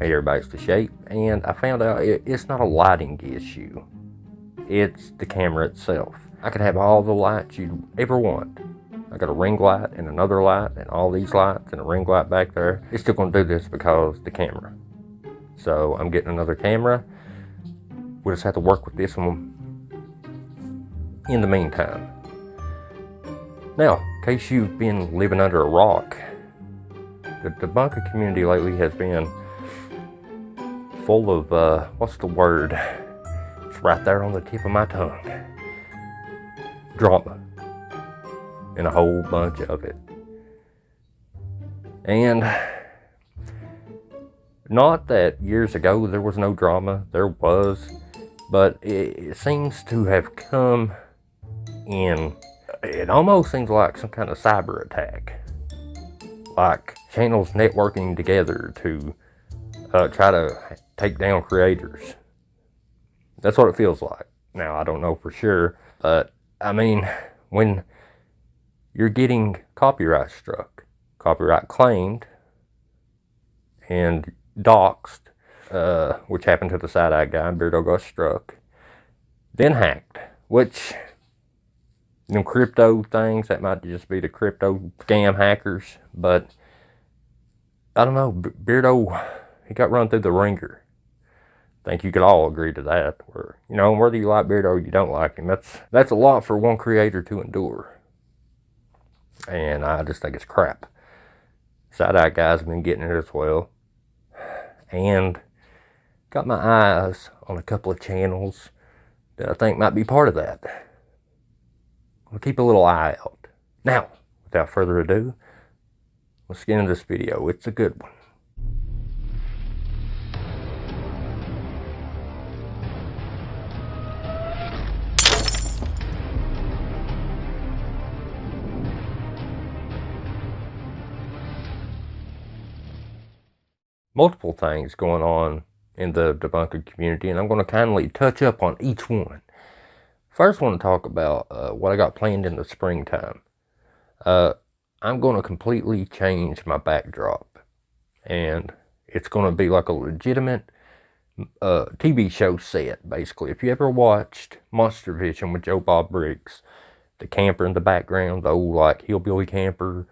Hey everybody, it's the Shape, and I found out it's not a lighting issue. It's the camera itself. I could have all the lights you'd ever want. I got a ring light and another light and all these lights and a ring light back there. It's still going to do this because the camera. So I'm getting another camera. We'll just have to work with this one in the meantime. Now, in case you've been living under a rock, the debunker community lately has been full of, what's the word? It's right there on the tip of my tongue. Drama. And a whole bunch of it. And not that years ago there was no drama, there was, but it seems to have come in, it almost seems like some kind of cyber attack. Like channels networking together to try to take down creators. That's what it feels like. Now, I don't know for sure, but I mean, when you're getting copyright struck, copyright claimed, and doxxed, which happened to the side-eyed guy, Beardo got struck, then hacked, which, them crypto things, that might just be the crypto scam hackers, but I don't know, Beardo, he got run through the ringer. I think you could all agree to that. Where, you know, whether you like Beardo or you don't like him, that's a lot for one creator to endure. And I just think it's crap. Side-Eye Guy's been getting it as well. And got my eyes on a couple of channels that I think might be part of that. I'll keep a little eye out. Now, without further ado, let's get into this video. It's a good one. Multiple things going on in the debunker community, and I'm going to kindly touch up on each one. First, I want to talk about what I got planned in the springtime. I'm going to completely change my backdrop, and it's going to be like a legitimate TV show set, basically. If you ever watched Monster Vision with Joe Bob Briggs, the camper in the background, the old like hillbilly camper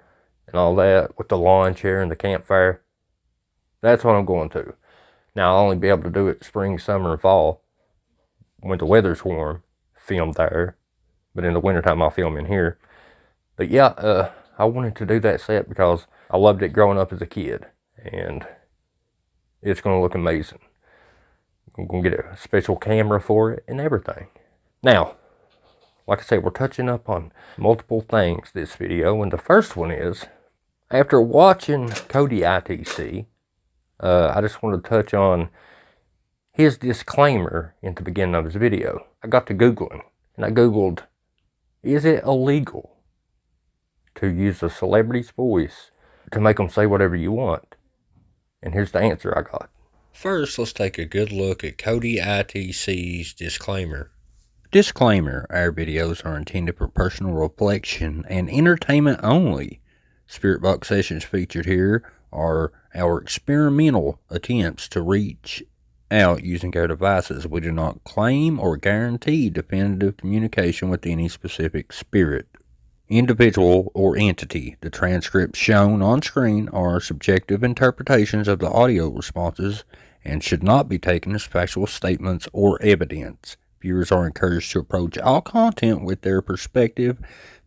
and all that, with the lawn chair and the campfire, that's what I'm going to. Now, I'll only be able to do it spring, summer, and fall. When the weather's warm, film there. But in the wintertime, I'll film in here. But yeah, I wanted to do that set because I loved it growing up as a kid. And it's going to look amazing. I'm going to get a special camera for it and everything. Now, like I said, we're touching up on multiple things this video. And the first one is, after watching Cody ITC, I just want to touch on his disclaimer in the beginning of his video. I got to Googling, and I Googled, is it illegal to use a celebrity's voice to make them say whatever you want? And here's the answer I got. First, let's take a good look at Cody ITC's disclaimer. Disclaimer, our videos are intended for personal reflection and entertainment only. Spirit box sessions featured here are our experimental attempts to reach out using our devices. We do not claim or guarantee definitive communication with any specific spirit, individual, or entity. The transcripts shown on screen are subjective interpretations of the audio responses and should not be taken as factual statements or evidence. Viewers are encouraged to approach all content with their perspective,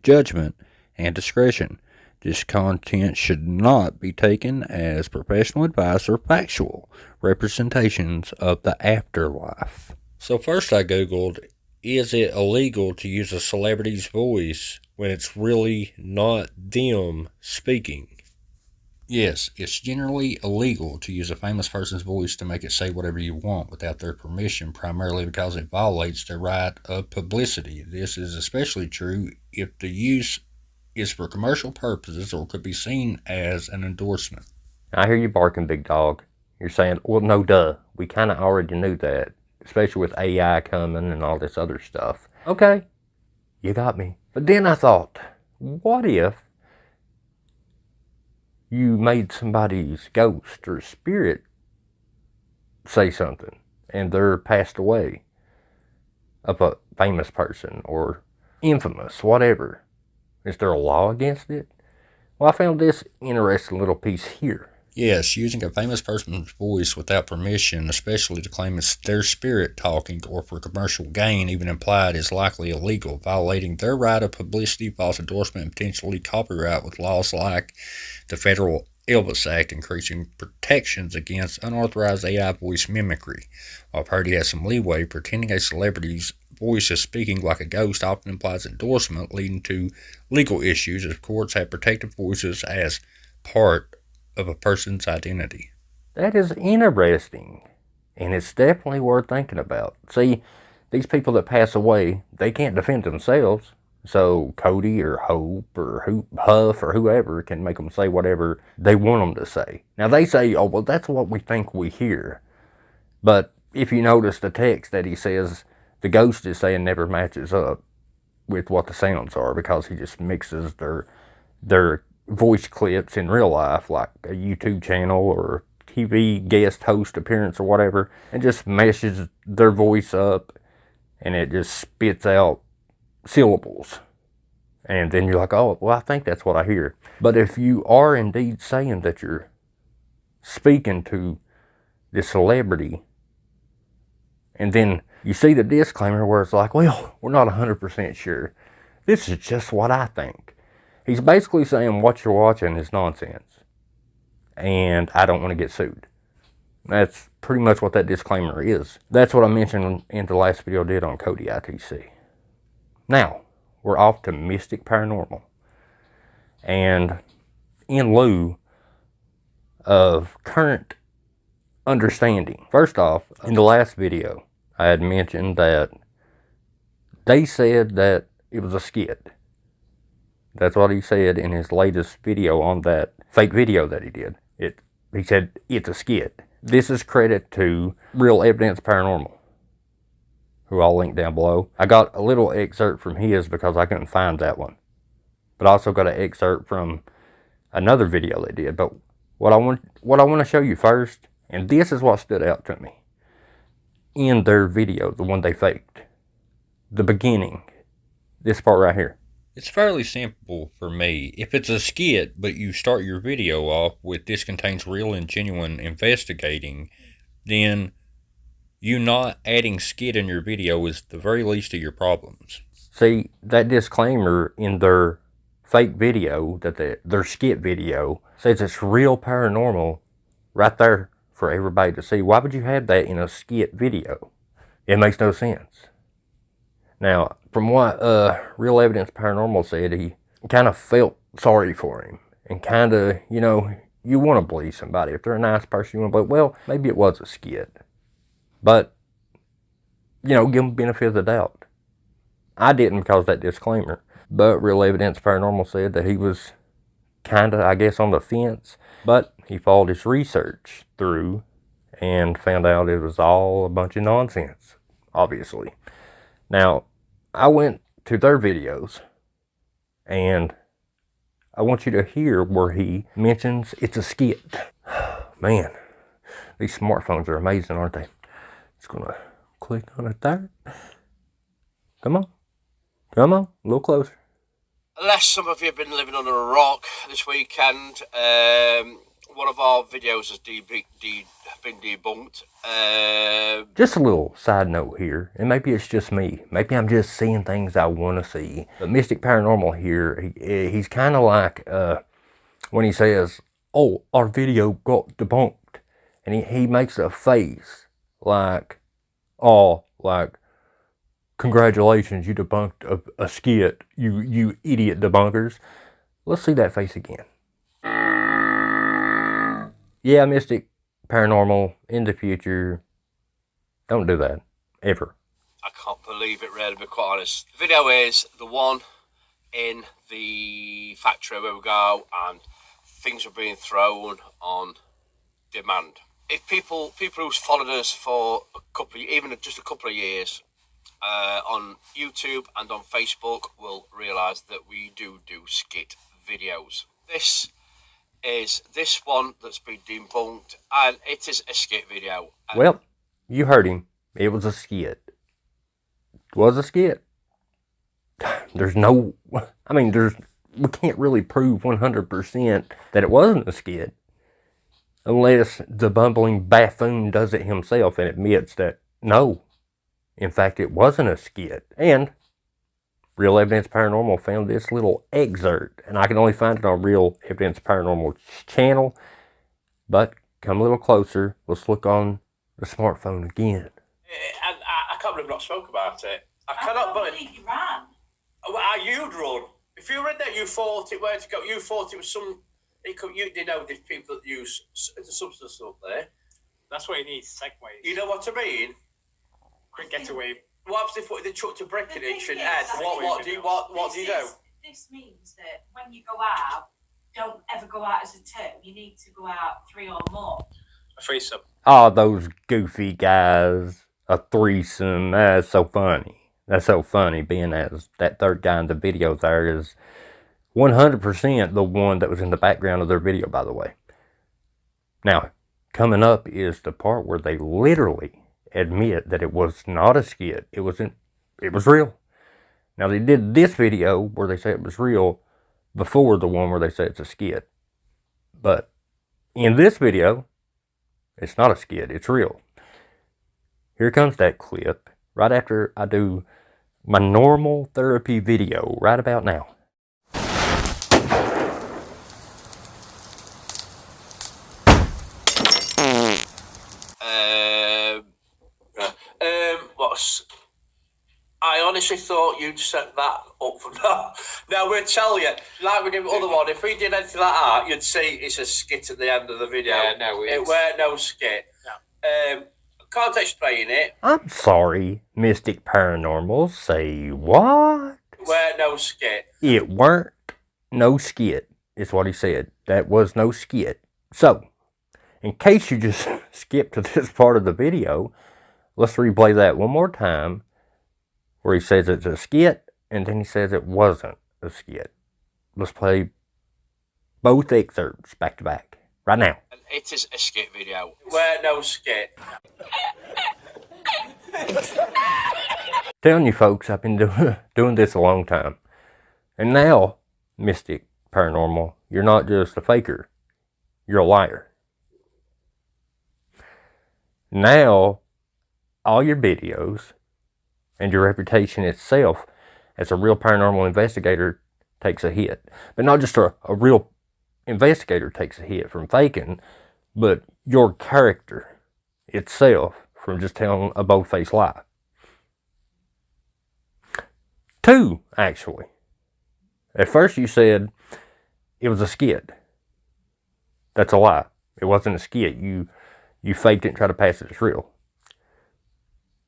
judgment, and discretion. This content should not be taken as professional advice or factual representations of the afterlife. So first I Googled, is it illegal to use a celebrity's voice when it's really not them speaking? Yes, it's generally illegal to use a famous person's voice to make it say whatever you want without their permission, primarily because it violates their right of publicity. This is especially true if the use is for commercial purposes or could be seen as an endorsement. I hear you barking, big dog. You're saying, well, no, duh. We kind of already knew that, especially with AI coming and all this other stuff. Okay, you got me. But then I thought, what if you made somebody's ghost or spirit say something and they're passed away, of a famous person or infamous, whatever, is there a law against it? Well, I found this interesting little piece here. Yes, using a famous person's voice without permission, especially to claim it's their spirit talking or for commercial gain, even implied, is likely illegal, violating their right of publicity, false endorsement, and potentially copyright, with laws like the Federal Elvis Act increasing protections against unauthorized AI voice mimicry. While Purdy has some leeway, pretending a celebrity's voice is speaking like a ghost often implies endorsement, leading to legal issues as courts have protected voices as part of a person's identity. That is interesting, and it's definitely worth thinking about. See, these people that pass away, they can't defend themselves. So Cody or Hope or Huff or whoever can make them say whatever they want them to say. Now they say, oh, well, that's what we think we hear. But if you notice the text that he says, the ghost is saying never matches up with what the sounds are, because he just mixes their voice clips in real life, like a YouTube channel or TV guest host appearance or whatever, and just meshes their voice up, and it just spits out syllables. And then you're like, oh, well, I think that's what I hear. But if you are indeed saying that you're speaking to this celebrity, and then you see the disclaimer where it's like, well, we're not 100% sure. This is just what I think. He's basically saying what you're watching is nonsense, and I don't want to get sued. That's pretty much what that disclaimer is. That's what I mentioned in the last video I did on Cody ITC. Now, we're off to Mystic Paranormal. And in lieu of current understanding, first off, in the last video, I had mentioned that they said that it was a skit. That's what he said in his latest video on that fake video that he did. He said it's a skit. This is credit to Real Evidence Paranormal, who I'll link down below. I got a little excerpt from his because I couldn't find that one. But I also got an excerpt from another video they did. But what I want to show you first, and this is what stood out to me in their video, the one they faked. The beginning. This part right here. It's fairly simple for me. If it's a skit, but you start your video off with "this contains real and genuine investigating," then you not adding skit in your video is the very least of your problems. See, that disclaimer in their fake video, that their skit video, says it's real paranormal right there for everybody to see. Why would you have that in a skit video? It makes no sense. Now, from what Real Evidence Paranormal said, he kind of felt sorry for him. And kind of, you want to believe somebody. If they're a nice person, you want to believe, well, maybe it was a skit. But, give them the benefit of the doubt. I didn't because of that disclaimer. But Real Evidence Paranormal said that he was kind of, I guess, on the fence. But he followed his research through and found out it was all a bunch of nonsense, obviously. Now, I went to their videos, and I want you to hear where he mentions it's a skit. Man, these smartphones are amazing, aren't they? Just gonna click on it there. Come on, a little closer. Unless some of you have been living under a rock this weekend, one of our videos has been debunked. Just a little side note here, and maybe it's just me. Maybe I'm just seeing things I want to see. But Mystic Paranormal here, he's kind of like when he says, oh, our video got debunked. And he makes a face like, oh, like, congratulations, you debunked a skit, you idiot debunkers. Let's see that face again. Yeah, Mystic Paranormal, in the future, don't do that, ever. I can't believe it, really, to be quite honest. The video is the one in the factory where we go and things are being thrown on demand. If people who's followed us for even just a couple of years on YouTube and on Facebook will realise that we do skit videos. This is this one that's been debunked, and it is a skit video. Well, you heard him. It was a skit. It was a skit. There's no, I mean, we can't really prove 100% that it wasn't a skit. Unless the bumbling buffoon does it himself and admits that, no, in fact, it wasn't a skit. And Real Evidence Paranormal found this little excerpt, and I can only find it on Real Evidence Paranormal channel. But come a little closer, let's look on the smartphone again. And I can't believe I've not spoke about it. I cannot believe you ran. You'd run. If you read that, you thought it where to go. You thought it was some. You didn't know there's people that use the substance up there. That's what you need, segways. You know what I mean? Quick getaway. What happens if they chucked a brick in each and head? What do you do? This means that when you go out, don't ever go out as a two. You need to go out 3 or more. A threesome. Oh, those goofy guys. A threesome. That's so funny. That's so funny, being as that third guy in the video there is 100% the one that was in the background of their video, by the way. Now, coming up is the part where they literally admit that it was not a skit. It was real. Now, they did this video where they say it was real before the one where they say it's a skit. But in this video, it's not a skit. It's real. Here comes that clip right after I do my normal therapy video right about now. I honestly thought you'd set that up for now. Now we'll tell you, like we did with the other one, if we did anything like that, you'd see it's a skit at the end of the video. Yeah, no, it weren't no skit. No. Can't explain it. I'm sorry, Mystic Paranormal. Say what? It weren't no skit. It weren't no skit, is what he said. That was no skit. So, in case you just skipped to this part of the video, let's replay that one more time, where he says it's a skit, and then he says it wasn't a skit. Let's play both excerpts back to back, right now. It is a skit video. It weren't no skit. Telling you folks, I've been doing this a long time. And now, Mystic Paranormal, you're not just a faker, you're a liar. Now, all your videos and your reputation itself as a real paranormal investigator takes a hit. But not just a real investigator takes a hit from faking, but your character itself from just telling a bold-faced lie. 2, actually. At first you said it was a skit. That's a lie. It wasn't a skit. You faked it and tried to pass it as real.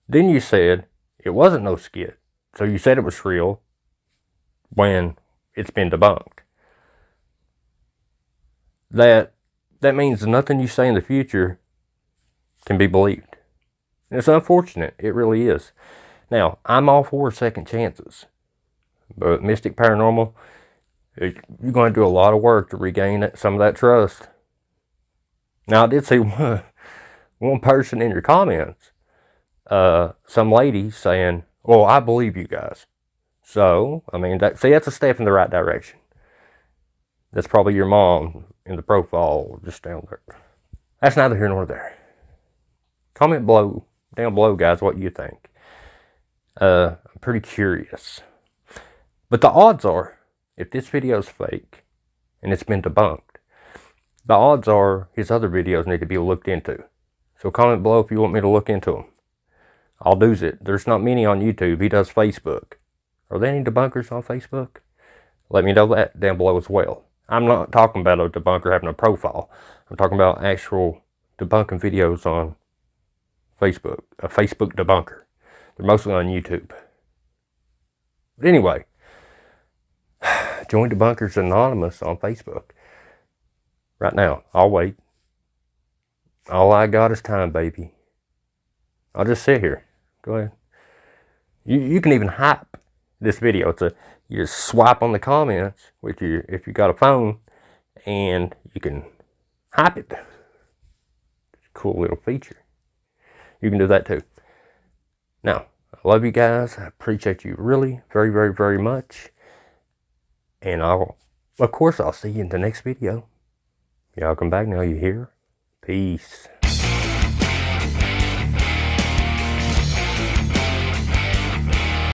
Then you said it wasn't no skit. So you said it was real when it's been debunked. That means nothing you say in the future can be believed. And it's unfortunate. It really is. Now, I'm all for second chances. But Mystic Paranormal, you're going to do a lot of work to regain some of that trust. Now, I did see one person in your comments, some lady saying, well, I believe you guys. So, I mean, that's a step in the right direction. That's probably your mom in the profile just down there. That's neither here nor there. Comment down below, guys, what you think. I'm pretty curious. But the odds are, if this video is fake and it's been debunked, the odds are his other videos need to be looked into. So comment below if you want me to look into them. I'll do it. There's not many on YouTube. He does Facebook. Are there any debunkers on Facebook? Let me know that down below as well. I'm not talking about a debunker having a profile. I'm talking about actual debunking videos on Facebook. A Facebook debunker. They're mostly on YouTube. But anyway, join Debunkers Anonymous on Facebook. Right now. I'll wait. All I got is time, baby. I'll just sit here. Go ahead. You can even hype this video. You just swipe on the comments, if you got a phone, and you can hype it. Cool little feature. You can do that too. Now, I love you guys. I appreciate you really very, very, very much. And of course, I'll see you in the next video. Y'all come back now, you hear? Peace.